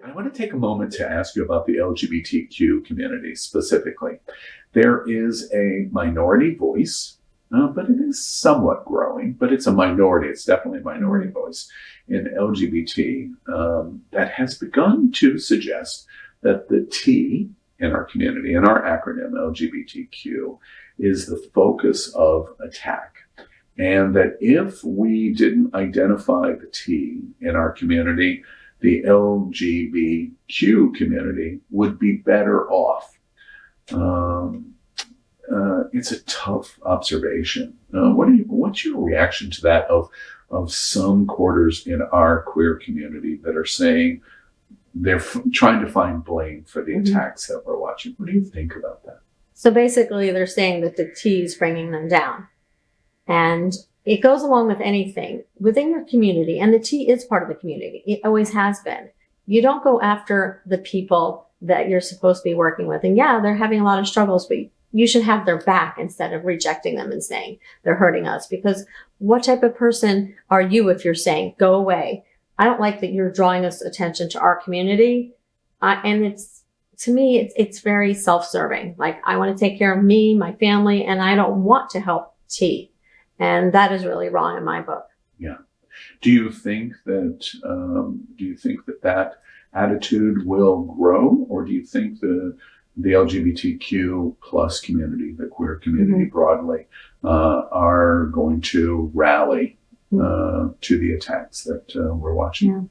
I want to take a moment to ask you about the LGBTQ community specifically. There is a minority voice, but it is somewhat growing, but it's a minority. It's definitely a minority voice in LGBT that has begun to suggest that the T in our community, in our acronym LGBTQ, is the focus of attack. And that if we didn't identify the T in our community, the LGBTQ community would be better off. It's a tough observation. What's your reaction to that of some quarters in our queer community that are saying they're trying to find blame for the attacks that we're watching? What do you think about that? So basically they're saying that the T is bringing them down. And it goes along with anything within your community. And the T is part of the community. It always has been. You don't go after the people that you're supposed to be working with. And yeah, they're having a lot of struggles, but you should have their back instead of rejecting them and saying they're hurting us. Because what type of person are you if you're saying, go away? I don't like that you're drawing us attention to our community. And to me, it's very self-serving. Like, I want to take care of me, my family, and I don't want to help T. And that is really wrong in my book. Yeah. Do you think that that attitude will grow, or do you think the LGBTQ plus community, the queer community broadly, are going to rally to the attacks that we're watching? Yeah.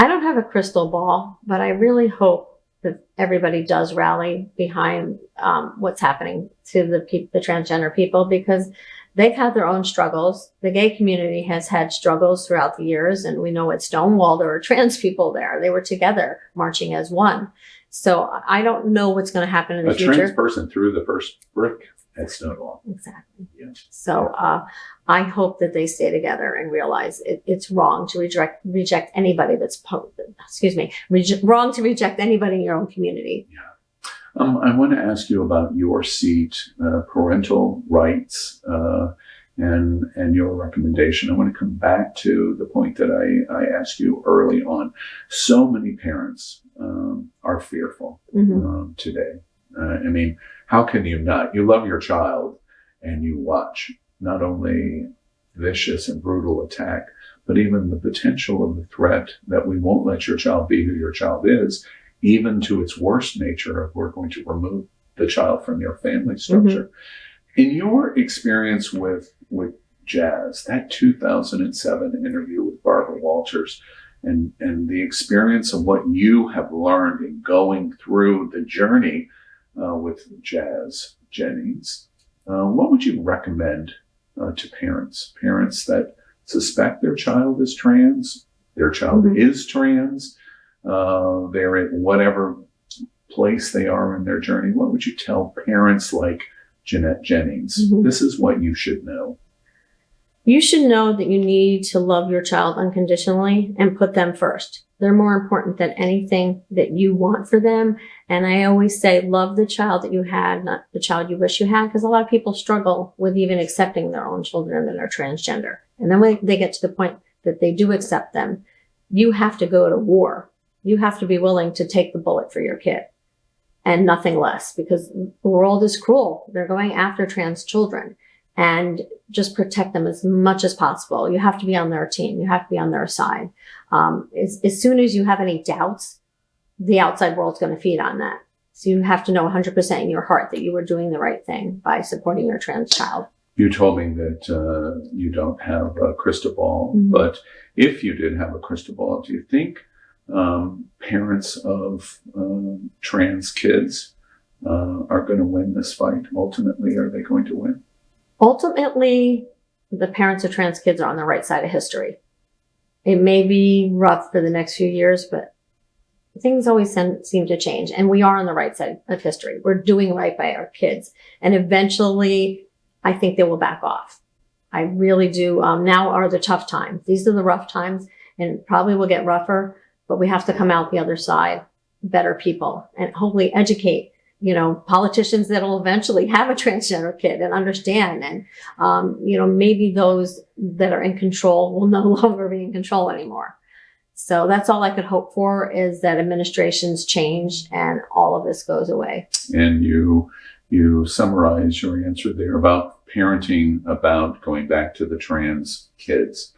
I don't have a crystal ball, but I really hope that everybody does rally behind what's happening to the transgender people, because they've had their own struggles. The gay community has had struggles throughout the years, and we know at Stonewall there were trans people there. They were together marching as one. So I don't know what's going to happen in the future. A trans person threw the first brick at Stonewall. Exactly. Yeah. So I hope that they stay together and realize it's wrong to reject anybody wrong to reject anybody in your own community. Yeah. I want to ask you about your seat, parental rights, and your recommendation. I want to come back to the point that I asked you early on. So many parents are fearful today. I mean, how can you not? You love your child and you watch not only vicious and brutal attack, but even the potential of the threat that we won't let your child be who your child is, even to its worst nature, if we're going to remove the child from your family structure. In your experience with Jazz, that 2007 interview with Barbara Walters, and the experience of what you have learned in going through the journey with Jazz Jennings, what would you recommend to parents that suspect their child is trans, their child is trans, they're at whatever place they are in their journey? What would you tell parents like Jeanette Jennings? This is what you should know. You should know that you need to love your child unconditionally and put them first. They're more important than anything that you want for them. And I always say, love the child that you had, not the child you wish you had, because a lot of people struggle with even accepting their own children that are transgender. And then when they get to the point that they do accept them, you have to go to war. You have to be willing to take the bullet for your kid and nothing less, because the world is cruel. They're going after trans children, and just protect them as much as possible. You have to be on their team. You have to be on their side. As soon as you have any doubts, the outside world's going to feed on that. So you have to know 100% in your heart that you were doing the right thing by supporting your trans child. You told me that you don't have a crystal ball, but if you did have a crystal ball, do you think parents of trans kids are going to win this fight? Ultimately, are they going to win? Ultimately, the parents of trans kids are on the right side of history. It may be rough for the next few years, but things always seem to change. And we are on the right side of history. We're doing right by our kids. And eventually, I think they will back off. I really do. Now are the tough times. These are the rough times, and probably will get rougher, but we have to come out the other side better people and hopefully educate, politicians that will eventually have a transgender kid and understand. And, maybe those that are in control will no longer be in control anymore. So that's all I could hope for, is that administrations change and all of this goes away. And you summarize your answer there about parenting, about going back to the trans kids.